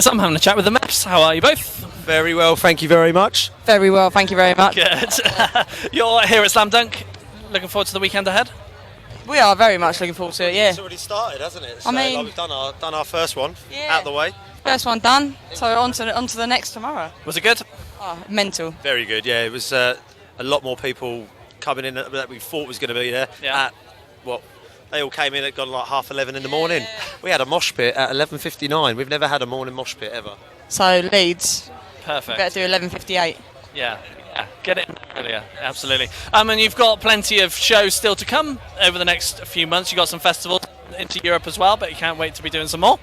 So I'm having a chat with the Meffs. How are you both? Very well, thank you very much. Very well, thank you very much. Good. You're here at Slam Dunk. Looking forward to the weekend ahead? We are very much looking forward to it, yeah. It's already started, hasn't it? I mean, we've done our first one out of the way. First one done, so on to the next tomorrow. Was it good? Oh, mental. Very good, yeah. It was a lot more people coming in that we thought was going to be there. Yeah. They all came in at gone like 11:30 in the morning. We had a mosh pit at 11:59. We've never had a morning mosh pit ever. So Leeds, Perfect. better do 11:58. Yeah, get it earlier, absolutely. And you've got plenty of shows still to come over the next few months. You've got some festivals into Europe as well, but you can't wait to be doing some more.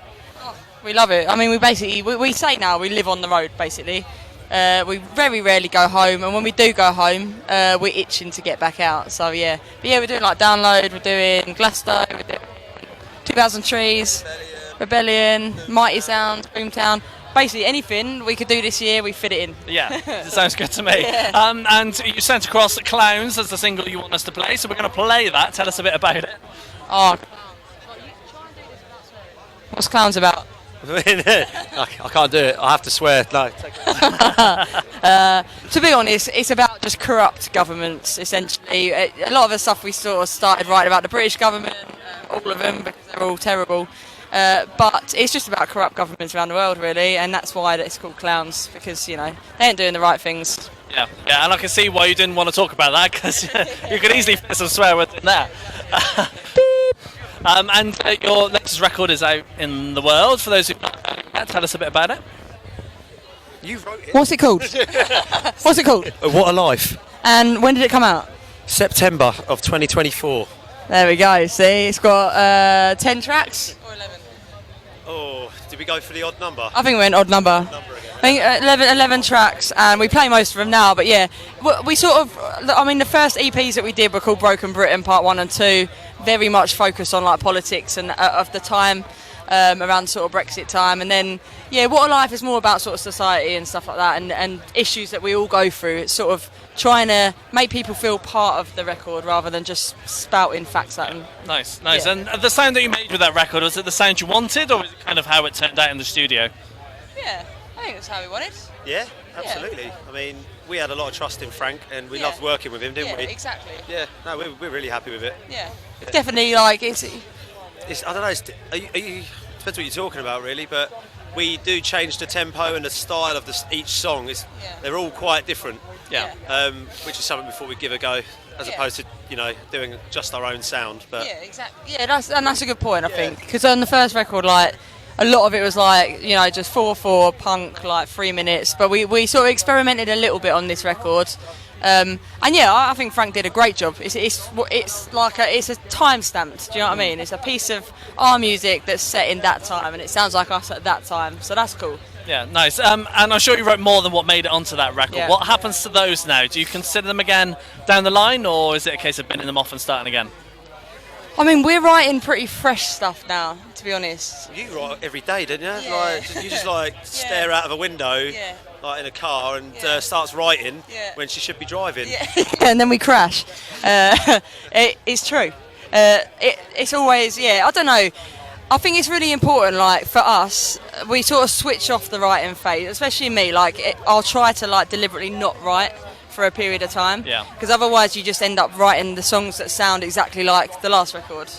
We love it. I mean, we say now we live on the road, basically. We very rarely go home, and when we do go home, we're itching to get back out. So yeah, but yeah, we're doing like Download, we're doing Glasgow, we're doing 2000 Trees, Rebellion, Mighty Sounds, Boomtown. Basically anything we could do this year, we fit it in. Yeah, it sounds good to me. Yeah. And you sent across Clowns as the single you want us to play, so we're going to play that. Tell us a bit about it. Oh, what's Clowns about? I can't do it. I have to swear. No. To be honest, it's about just corrupt governments, essentially. A lot of the stuff we sort of started writing about the British government, all of them, because they're all terrible. But it's just about corrupt governments around the world, really, and that's why it's called Clowns, because, they ain't doing the right things. Yeah, and I can see why you didn't want to talk about that, because you could easily fit some swear words in there. And your latest record is out in the world. For those who don't know, tell us a bit about it. You wrote it. What's it called? What's it called? What a Life. And when did it come out? September of 2024. There we go, see, it's got 10 tracks? Or 11? Oh, did we go for the odd number? I think we went odd number. I think 11 tracks, and we play most of them now, but yeah, we sort of, the first EPs that we did were called Broken Britain Part 1 and 2, very much focused on like politics and of the time, around sort of Brexit time, and then, yeah, What a Life is more about sort of society and stuff like that, and issues that we all go through. It's sort of trying to make people feel part of the record rather than just spouting facts at them. Nice. Yeah. And the sound that you made with that record, was it the sound you wanted, or was it kind of how it turned out in the studio? Yeah, I think that's how we wanted. Yeah, absolutely. Yeah. I mean, we had a lot of trust in Frank, and we loved working with him, didn't we? Yeah, exactly. Yeah, no, we're really happy with it. Yeah, definitely. Like it's I don't know. Depends what you're talking about, really. But we do change the tempo and the style of each song. They're all quite different. Yeah. Which is something we thought we'd give a go, as opposed to doing just our own sound. But yeah, exactly. Yeah, that's a good point. I think because on the first record, like, a lot of it was like, just 4/4 punk, like 3 minutes. But we sort of experimented a little bit on this record. And yeah, I think Frank did a great job. It's a time stamped. Do you know what I mean? It's a piece of our music that's set in that time, and it sounds like us at that time. So that's cool. Yeah, nice. And I'm sure you wrote more than what made it onto that record. Yeah. What happens to those now? Do you consider them again down the line, or is it a case of binning them off and starting again? I mean, we're writing pretty fresh stuff now, to be honest. You write every day, didn't you? Yeah. Like you just stare out of a window, like in a car, and starts writing when she should be driving. Yeah. And then we crash. It's true. It's always, I don't know. I think it's really important, like, for us, we sort of switch off the writing phase, especially me. Like, I'll try to, like, deliberately not write for a period of time. Yeah. Because otherwise you just end up writing the songs that sound exactly like the last record.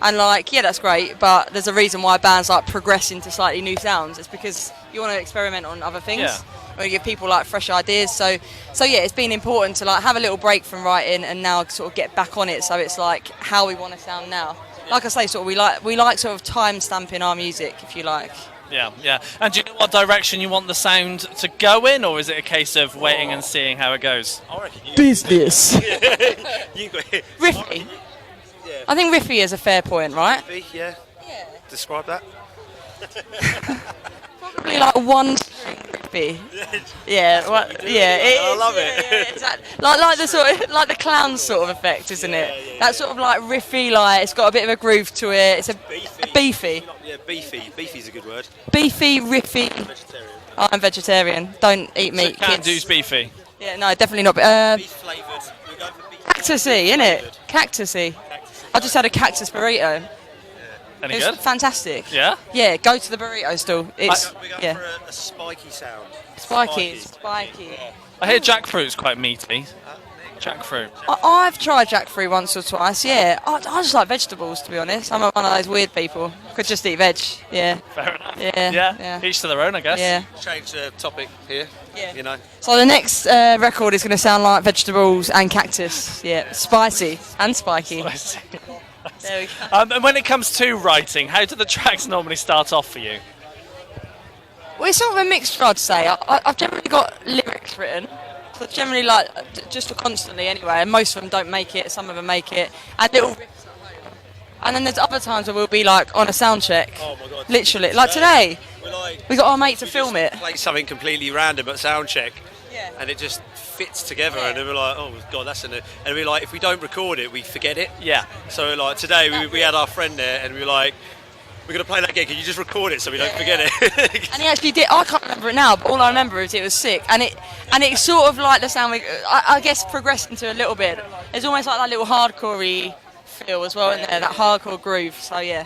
And, like, yeah, that's great, but there's a reason why bands, like, progress into slightly new sounds. It's because you want to experiment on other things. Yeah. Or you give people, like, fresh ideas. So yeah, it's been important to, like, have a little break from writing and now sort of get back on it. So it's, like, how we want to sound now. Like I say, sort of we like sort of time stamping our music, if you like. Yeah. And do you know what direction you want the sound to go in, or is it a case of waiting and seeing how it goes? I reckon Business. Riffy. Yeah. I think riffy is a fair point, right? Riffy, yeah. Describe that. Probably like one string riffy. Yeah. I love it. Yeah, exactly. Like the sort of, like the clown sort of effect, isn't it? That sort of like riffy, like it's got a bit of a groove to it. It's a beefy. Yeah, beefy. Beefy's a good word. Beefy, riffy. Vegetarian. I'm vegetarian. Don't eat meat. So can do's beefy. Yeah, no, definitely not. Beef flavoured. We're going for beef. Cactusy, innit? Cactusy. I just had a cactus burrito. Any It was good? fantastic. Yeah? Yeah, go to the burrito stall. It's We're going yeah, for a spiky sound. spiky. I hear jackfruit's quite meaty. Jackfruit. I've tried jackfruit once or twice. Yeah, I just like vegetables, to be honest. I'm one of those weird people. Could just eat veg. Yeah. Fair enough. Yeah. Each to their own, I guess. Yeah. Change the topic here. Yeah. You know. So the next record is going to sound like vegetables and cactus. Yeah, spicy and spiky. Spicy. There we go. And when it comes to writing, how do the tracks normally start off for you? Well, it's sort of a mixture, I'd say. I've generally got lyrics written. So generally, like, just constantly anyway. And most of them don't make it. Some of them make it. And little riffs at home. And then there's other times where we'll be like on a sound check. Oh my God. Literally, like today. We got our mate to we film just it. Play something completely random at sound check. Yeah. And it just fits together, Yeah. and then we're like, oh God, that's and we're like, if we don't record it, we forget it. Yeah. So like today, we had our friend there, and we were like, we're gonna play that game. Can you just record it so we don't forget it? And he actually did. I can't remember it now, but all I remember is it was sick, and it's sort of like the sound. I guess progressed into a little bit. It's almost like that little hardcore-y feel as well in there, that hardcore groove. So yeah.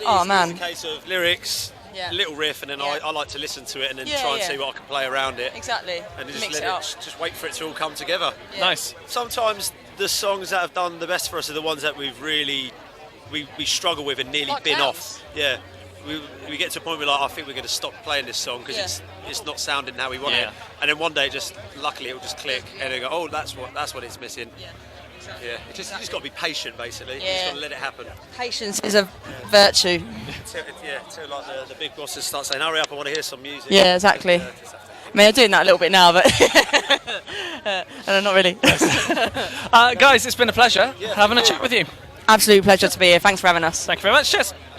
Oh man. It's a case of lyrics, Yeah. little riff, and then Yeah. I like to listen to it and then Yeah, try and yeah. see what I can play around it, Exactly. and just Mix let it up. just wait for it to all come together. Yeah. Nice. Sometimes the songs that have done the best for us are the ones that we've really we struggle with and nearly Like bin Clouds. off. Yeah. We get to a point where like, I think we're going to stop playing this song because Yeah. it's not sounding how we want Yeah. it. And then one day, just luckily, it will just click, and they go, oh, that's what it's missing. Yeah. Yeah, you just got to be patient, basically. You Yeah. just got to let it happen. Patience is a virtue. Till like the big bosses start saying, hurry up, I want to hear some music. Yeah, exactly. Just have to- I mean, I'm doing that a little bit now, but not really. Guys, it's been a pleasure having a chat with you. Absolute pleasure to be here. Thanks for having us. Thank you very much. Cheers.